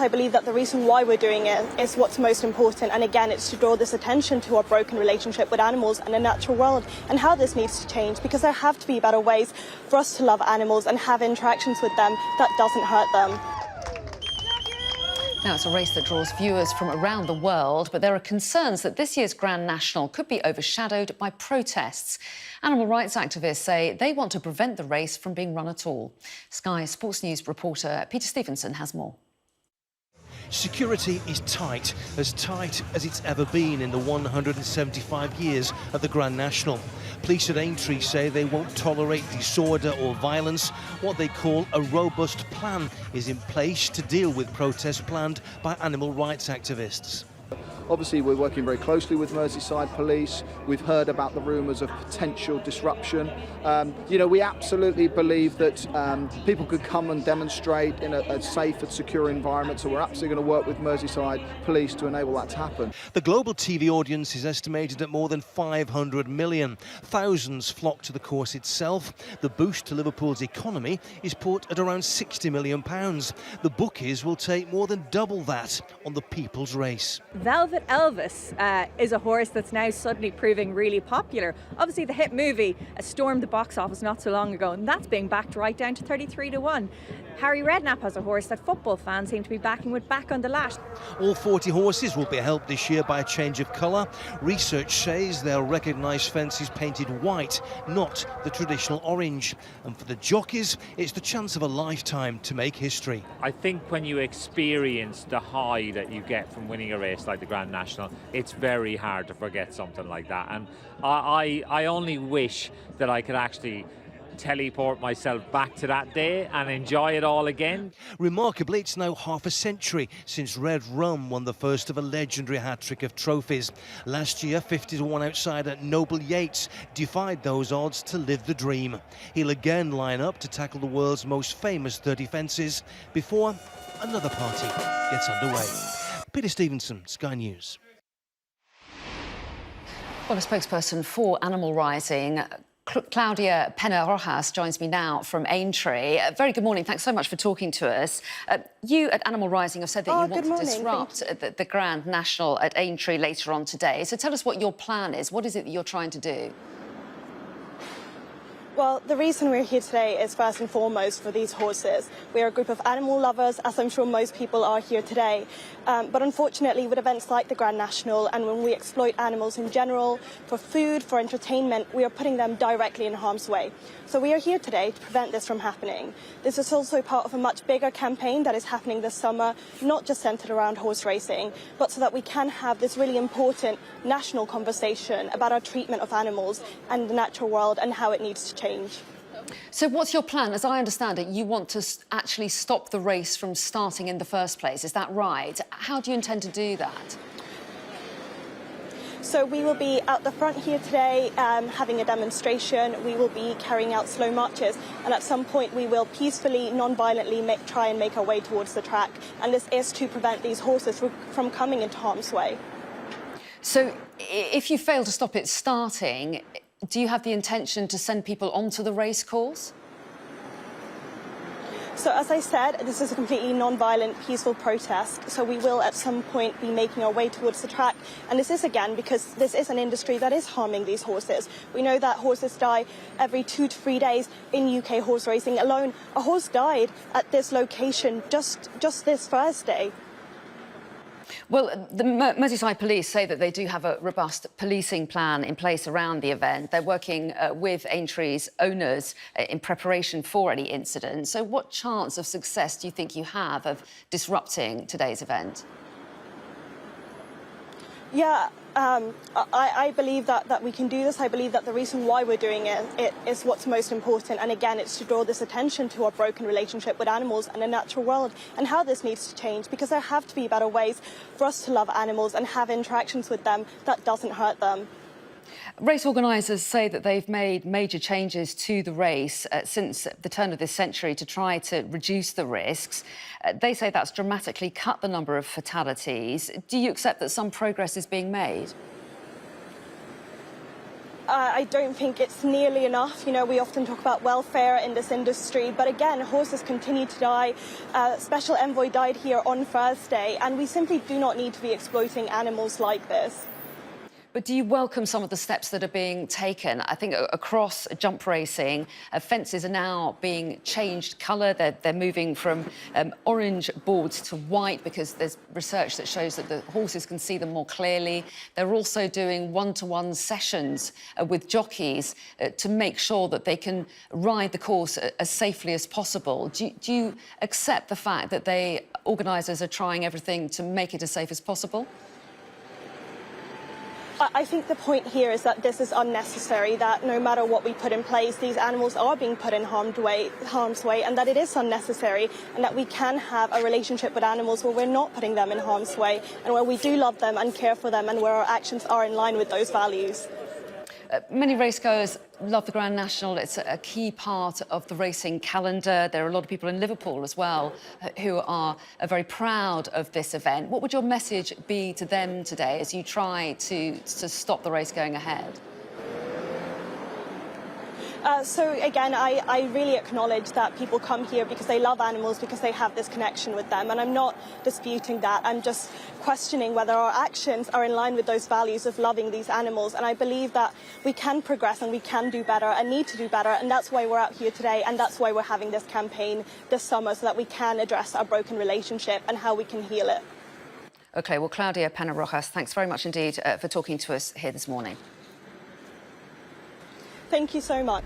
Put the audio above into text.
I believe that the reason why we're doing it is what's most important. And again, it's to draw this attention to our broken relationship with animals and the natural world and how this needs to change, because there have to be better ways for us to love animals and have interactions with them that doesn't hurt them. Now, it's a race that draws viewers from around the world, but there are concerns that this year's Grand National could be overshadowed by protests. Animal rights activists say they want to prevent the race from being run at all. Sky Sports News reporter Peter Stevenson has more. Security is tight as it's ever been in the 175 years of the Grand National. Police at Aintree say they won't tolerate disorder or violence. What they call a robust plan is in place to deal with protests planned by animal rights activists. Obviously, we're working very closely with Merseyside Police. We've heard about the rumours of potential disruption. We absolutely believe that people could come and demonstrate in a safe and secure environment, so we're absolutely going to work with Merseyside Police to enable that to happen. The global TV audience is estimated at more than 500 million. Thousands flock to the course itself. The boost to Liverpool's economy is put at around £60 million. The bookies will take more than double that on the People's Race. Velvet Elvis is a horse that's now suddenly proving really popular. Obviously, the hit movie stormed the box office not so long ago, and that's being backed right down to 33-1. Harry Redknapp has a horse that football fans seem to be backing with Back on the Lat. All 40 horses will be helped this year by a change of colour. Research says they'll recognise fences painted white, not the traditional orange. And for the jockeys, it's the chance of a lifetime to make history. I think when you experience the high that you get from winning a race like the Grand National, it's very hard to forget something like that. And I only wish that I could actually teleport myself back to that day and enjoy it all again. Remarkably, it's now half a century since Red Rum won the first of a legendary hat-trick of trophies. Last year, 50-1 outsider Noble Yates defied those odds to live the dream. He'll again line up to tackle the world's most famous 30 fences before another party gets underway. Peter Stevenson, Sky News. Well, a spokesperson for animal rights, Claudia Penna Rojas, joins me now from Aintree. Very good morning. Thanks so much for talking to us. You at Animal Rising have said that you want to disrupt the Grand National at Aintree later on today. So tell us what your plan is. What is it that you're trying to do? Well, the reason we're here today is first and foremost for these horses. We are a group of animal lovers, as I'm sure most people are here today. But unfortunately, with events like the Grand National and when we exploit animals in general, for food, for entertainment, we are putting them directly in harm's way. So we are here today to prevent this from happening. This is also part of a much bigger campaign that is happening this summer, not just centred around horse racing, but so that we can have this really important national conversation about our treatment of animals and the natural world and how it needs to change. So what's your plan? As I understand it, you want to actually stop the race from starting in the first place. Is that right? How do you intend to do that? So we will be out the front here today having a demonstration. We will be carrying out slow marches, and at some point we will peacefully, non-violently try and make our way towards the track. And this is to prevent these horses from coming into harm's way. So if you fail to stop it starting, do you have the intention to send people onto the race course? So as I said, this is a completely non-violent, peaceful protest. So we will at some point be making our way towards the track. And this is, again, because this is an industry that is harming these horses. We know that horses die every 2 to 3 days in UK horse racing alone. A horse died at this location just this Thursday. Well, the Merseyside Police say that they do have a robust policing plan in place around the event. They're working with Aintree's owners in preparation for any incident. So what chance of success do you think you have of disrupting today's event? Yeah, I believe that we can do this. I believe that the reason why we're doing it is what's most important. And again, it's to draw this attention to our broken relationship with animals and the natural world and how this needs to change, because there have to be better ways for us to love animals and have interactions with them that doesn't hurt them. Race organisers say that they've made major changes to the race since the turn of this century to try to reduce the risks. They say that's dramatically cut the number of fatalities. Do you accept that some progress is being made? I don't think it's nearly enough. You know, we often talk about welfare in this industry, but again, horses continue to die. Special Envoy died here on Thursday, and we simply do not need to be exploiting animals like this. But do you welcome some of the steps that are being taken? I think across jump racing, fences are now being changed colour. They're moving from orange boards to white because there's research that shows that the horses can see them more clearly. They're also doing one-to-one sessions with jockeys to make sure that they can ride the course as safely as possible. Do you accept the fact that organisers are trying everything to make it as safe as possible? I think the point here is that this is unnecessary, that no matter what we put in place, these animals are being put in harm's way, and that it is unnecessary, and that we can have a relationship with animals where we're not putting them in harm's way, and where we do love them and care for them, and where our actions are in line with those values. Many racegoers love the Grand National. It's a key part of the racing calendar. There are a lot of people in Liverpool as well who are very proud of this event. What would your message be to them today as you try to stop the race going ahead? So again, I really acknowledge that people come here because they love animals, because they have this connection with them, and I'm not disputing that. I'm just questioning whether our actions are in line with those values of loving these animals, and I believe that we can progress and we can do better and need to do better, and that's why we're out here today, and that's why we're having this campaign this summer, so that we can address our broken relationship and how we can heal it. OK, well, Claudia Penna Rojas, thanks very much indeed for talking to us here this morning. Thank you so much.